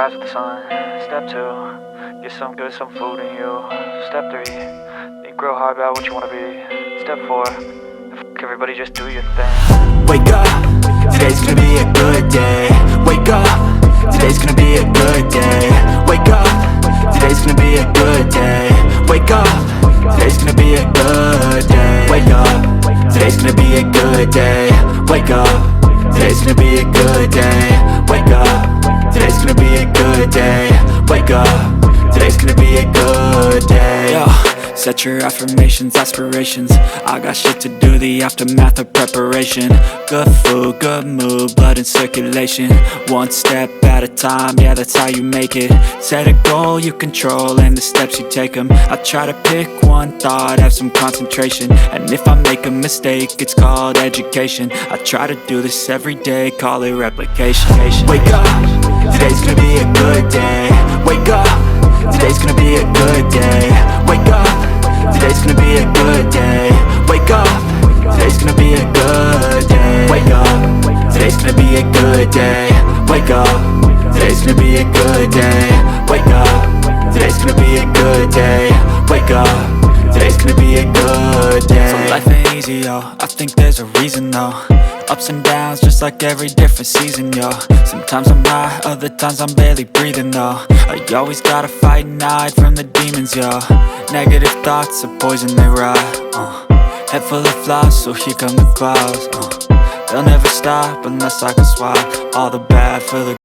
rise with the sun. Step 2, get some good, some food in you. Step 3, think real hard about what you wanna be. Step 4, everybody just do your thing. Wake up, today's gonna be a good day. Wake up, today's gonna be a good day. Wake up, today's gonna be a good day. Wake up, today's gonna be a good day. Wake up, today's gonna be a good day. Wake up, today's gonna be a good day. Wake up, today's gonna be a good day. Wake up, today's gonna be a good day. Yo, set your affirmations, aspirations. I got shit to do, the aftermath of preparation. Good food, good mood, blood in circulation. One step at a time, yeah, that's how you make it. Set a goal you control and the steps you take them. I try to pick one thought, have some concentration. And if I make a mistake, it's called education. I try to do this every day, call it replication. Wake up, today's gonna be a good day. Wake up, today's gonna be a good day. Wake up, today's gonna be a good day. Wake up, today's gonna be a good day. Wake up, today's gonna be a good day. Wake up, today's gonna be a good day. Wake up, today's gonna be a good day. Wake up, today's gonna be a good day. So life ain't easy, yo, I think there's a reason though. Ups and downs, just like every different season, yo. Sometimes I'm high, other times I'm barely breathing, though. I always gotta fight and hide from the demons, yo. Negative thoughts are poison, they rot. Head full of flies, so here come the clouds. They'll never stop unless I can swap all the bad for the